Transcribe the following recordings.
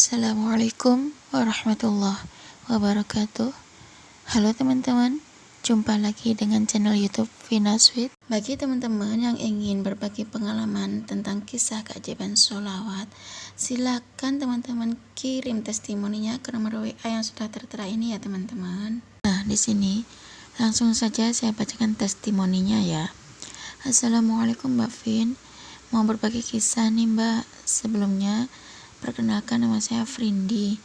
Assalamualaikum warahmatullahi wabarakatuh. Halo teman-teman, jumpa lagi dengan channel YouTube Vina Sweet. Bagi teman-teman yang ingin berbagi pengalaman tentang kisah keajaiban sholawat, silakan teman-teman kirim testimoninya ke nomor WA yang sudah tertera ini ya teman-teman. Nah, di sini langsung saja saya bacakan testimoninya ya. Assalamualaikum Mbak Vin, mau berbagi kisah nih Mbak. Sebelumnya perkenalkan, nama saya Frindi.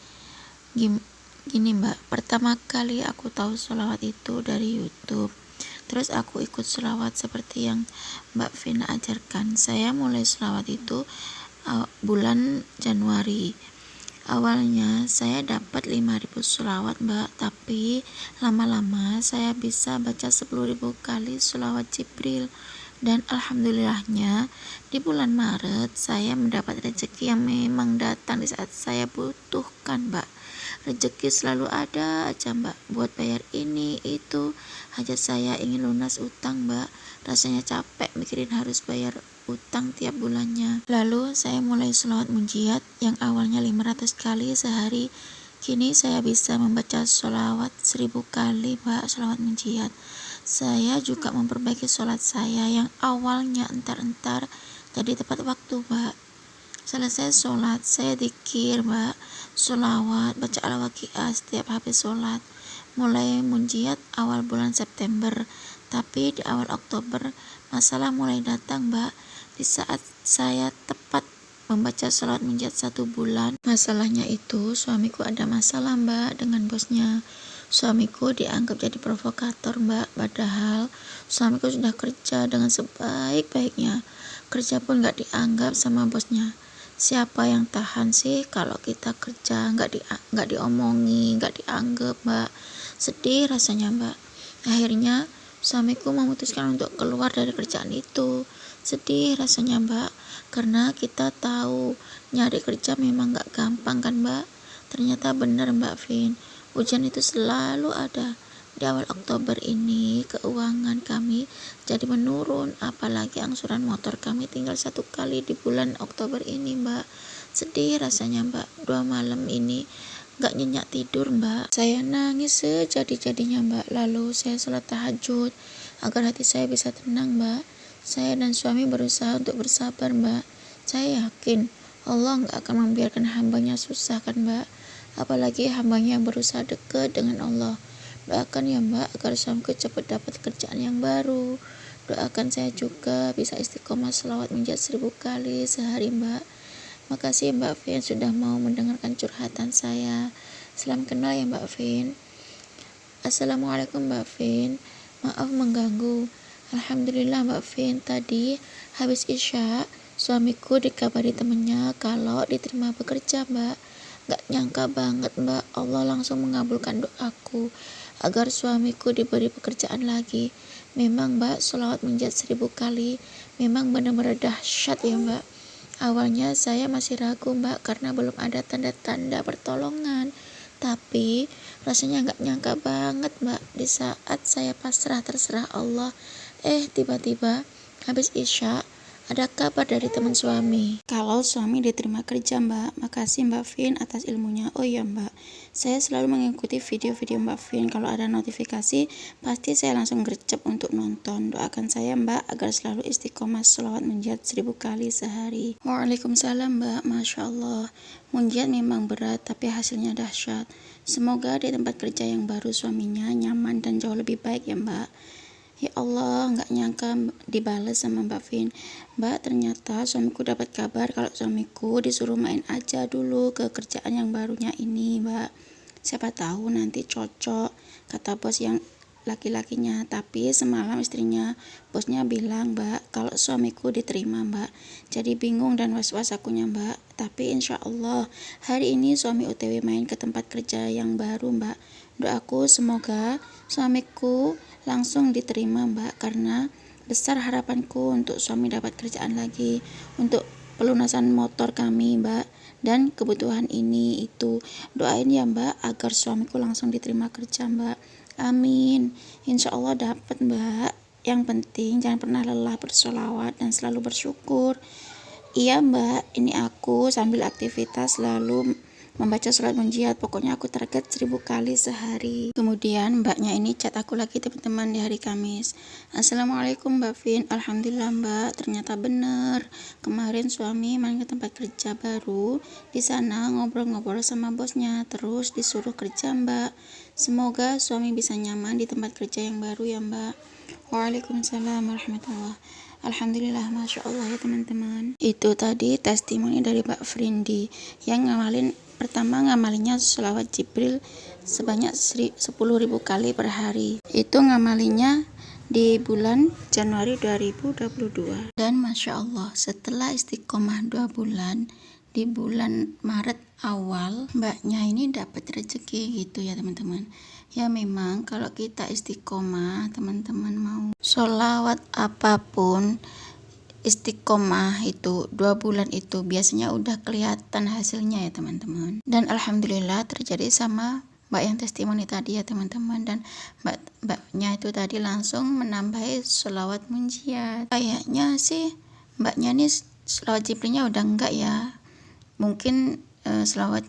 Gini Mbak, pertama kali aku tahu sholawat itu dari YouTube. Terus aku ikut sholawat seperti yang Mbak Vina ajarkan. Saya mulai sholawat itu bulan Januari. Awalnya saya dapat 5.000 sholawat Mbak, tapi lama-lama saya bisa baca 10.000 kali sholawat Jibril. Dan alhamdulillahnya di bulan Maret saya mendapat rezeki yang memang datang di saat saya butuhkan Mbak. Rezeki selalu ada aja Mbak, buat bayar ini itu. Hajat saya ingin lunas utang Mbak, rasanya capek mikirin harus bayar utang tiap bulannya. Lalu saya mulai sholawat munjiat yang awalnya 500 kali sehari. Kini saya bisa membaca sholawat 1000 kali Mbak, sholawat munjiat. Saya juga memperbaiki sholat saya yang awalnya entar-entar jadi tepat waktu Mbak. Selesai sholat saya dzikir Mbak, sholawat, baca al-waqiah setiap habis sholat. Mulai munjiat awal bulan September, tapi di awal Oktober masalah mulai datang Mbak. Di saat saya tepat membaca sholat munjiat 1 bulan, masalahnya itu suamiku ada masalah Mbak dengan bosnya. Suamiku dianggap jadi provokator Mbak, padahal suamiku sudah kerja dengan sebaik-baiknya. Kerja pun gak dianggap sama bosnya. Siapa yang tahan sih kalau kita kerja gak diomongi, gak dianggap Mbak. Sedih rasanya Mbak. Akhirnya suamiku memutuskan untuk keluar dari kerjaan itu. Sedih rasanya Mbak, karena kita tahu nyari kerja memang gak gampang kan Mbak. Ternyata benar Mbak Vin, hujan itu selalu ada. Di awal Oktober ini keuangan kami jadi menurun, apalagi angsuran motor kami tinggal 1 kali di bulan Oktober ini Mbak. Sedih rasanya Mbak, 2 malam ini gak nyenyak tidur Mbak. Saya nangis sejadi-jadinya Mbak. Lalu saya sholat tahajud agar hati saya bisa tenang Mbak. Saya dan suami berusaha untuk bersabar Mbak. Saya yakin Allah gak akan membiarkan hambanya susah kan Mbak. Apalagi hambanya yang berusaha dekat dengan Allah. Doakan ya Mbak agar suamiku cepat dapat kerjaan yang baru. Doakan saya juga bisa istiqomah sholawat munjiat 1000 kali sehari Mbak. Makasih Mbak Vin sudah mau mendengarkan curhatan saya. Salam kenal ya Mbak Vin. Assalamualaikum Mbak Vin, maaf mengganggu. Alhamdulillah Mbak Vin, tadi habis isya suamiku dikabari temennya kalau diterima bekerja Mbak. Gak nyangka banget Mbak, Allah langsung mengabulkan doaku agar suamiku diberi pekerjaan lagi. Memang Mbak, sholawat munjiat 1000 kali memang benar-benar dahsyat ya Mbak. Awalnya saya masih ragu Mbak karena belum ada tanda-tanda pertolongan. Tapi rasanya gak nyangka banget Mbak, di saat saya pasrah terserah Allah, tiba-tiba habis isya ada kabar dari teman suami kalau suami diterima kerja Mbak. Makasih Mbak Vin atas ilmunya. Oh iya Mbak, saya selalu mengikuti video-video Mbak Vin. Kalau ada notifikasi pasti saya langsung gercep untuk nonton. Doakan saya Mbak agar selalu istiqomah sholawat munjiat 1000 kali sehari. Waalaikumsalam Mbak. Masya Allah, munjiat memang berat tapi hasilnya dahsyat. Semoga di tempat kerja yang baru suaminya nyaman dan jauh lebih baik ya Mbak. Ya Allah, gak nyangka dibalas sama Mbak Vin. Mbak, ternyata suamiku dapat kabar kalau suamiku disuruh main aja dulu ke kerjaan yang barunya ini Mbak. Siapa tahu nanti cocok, kata bos yang laki-lakinya. Tapi semalam istrinya bosnya bilang Mbak kalau suamiku diterima Mbak. Jadi bingung dan was-was akunya Mbak. Tapi insya Allah hari ini suami OTW main ke tempat kerja yang baru Mbak. Doaku semoga suamiku langsung diterima Mbak, karena besar harapanku untuk suami dapat kerjaan lagi untuk pelunasan motor kami Mbak, dan kebutuhan ini itu. Doain ya Mbak agar suamiku langsung diterima kerja Mbak. Amin. Insya Allah dapat Mbak. Yang penting jangan pernah lelah bersholawat dan selalu bersyukur. Iya Mbak, ini aku sambil aktivitas lalu membaca surat munjiat. Pokoknya aku target 1000 kali sehari. Kemudian mbaknya ini chat aku lagi teman-teman di hari Kamis. Assalamualaikum Mbak Vin, alhamdulillah Mbak, ternyata bener. Kemarin suami main ke tempat kerja baru, di sana ngobrol-ngobrol sama bosnya, terus disuruh kerja Mbak. Semoga suami bisa nyaman di tempat kerja yang baru ya Mbak. Waalaikumsalam warahmatullahi. Alhamdulillah, Masya Allah ya teman-teman. Itu tadi testimoni dari Mbak Frindi yang pertama ngamalinya sholawat Jibril sebanyak 10.000 kali per hari. Itu ngamalinya di bulan Januari 2022. Dan Masya Allah, setelah istiqomah 2 bulan, di bulan Maret awal mbaknya ini dapat rezeki gitu ya teman-teman. Ya memang kalau kita istiqomah, teman-teman mau sholawat apapun, istiqomah itu 2 bulan itu biasanya udah kelihatan hasilnya ya teman-teman. Dan alhamdulillah terjadi sama mbak yang testimoni tadi ya teman-teman. Dan mbaknya itu tadi langsung menambahi sholawat munjiat. Kayaknya sih mbaknya nih sholawat Jibrilnya udah enggak ya, mungkin sholawat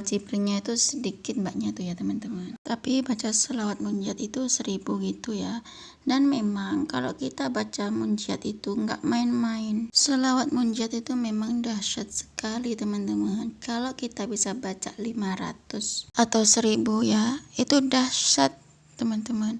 Jibrilnya itu sedikit mbaknya tuh ya teman-teman, tapi baca sholawat munjiat itu 1000 gitu ya. Dan memang kalau kita baca munjiat itu nggak main-main. Sholawat munjiat itu memang dahsyat sekali teman-teman. Kalau kita bisa baca 500 atau 1000 ya, itu dahsyat teman-teman.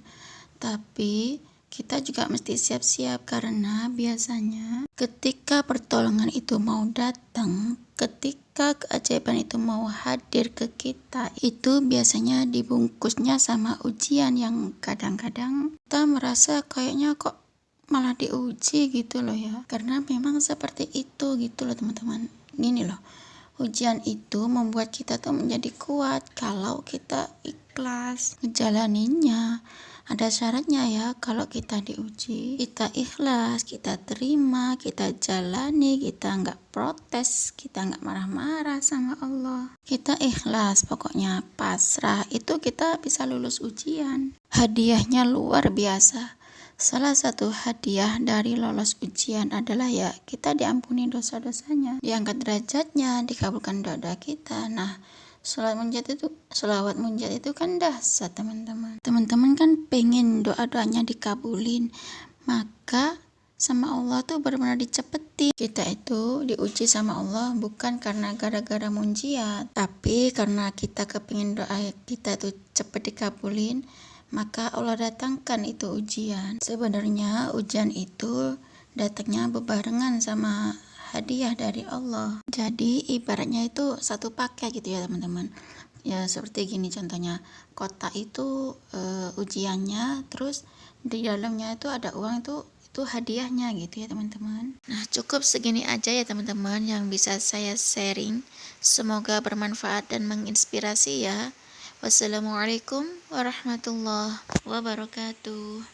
Tapi kita juga mesti siap-siap, karena biasanya ketika pertolongan itu mau datang, ketika keajaiban itu mau hadir ke kita, itu biasanya dibungkusnya sama ujian yang kadang-kadang kita merasa kayaknya kok malah diuji gitu loh ya. Karena memang seperti itu gitu loh teman-teman. Gini loh, ujian itu membuat kita tuh menjadi kuat kalau kita ikhlas menjalaninya. Ada syaratnya ya, kalau kita diuji, kita ikhlas, kita terima, kita jalani, kita nggak protes, kita nggak marah-marah sama Allah. Kita ikhlas, pokoknya pasrah, itu kita bisa lulus ujian. Hadiahnya luar biasa. Salah satu hadiah dari lolos ujian adalah ya kita diampuni dosa-dosanya, diangkat derajatnya, dikabulkan doa-doa kita. Nah, sholawat munjiat itu kan dahsyat teman-teman. Teman-teman kan pengen doa-doanya dikabulin, maka sama Allah tuh benar-benar dicepetin. Kita itu diuji sama Allah bukan karena gara-gara munjiat, tapi karena kita kepingin doa kita tuh cepet dikabulin, maka Allah datangkan itu ujian. Sebenarnya ujian itu datangnya bebarengan sama hadiah dari Allah. Jadi ibaratnya itu satu paket gitu ya teman-teman. Ya seperti gini contohnya, kotak itu ujiannya, terus di dalamnya itu ada uang, itu hadiahnya gitu ya teman-teman. Nah cukup segini aja ya teman-teman yang bisa saya sharing. Semoga bermanfaat dan menginspirasi ya. Wassalamualaikum warahmatullahi wabarakatuh.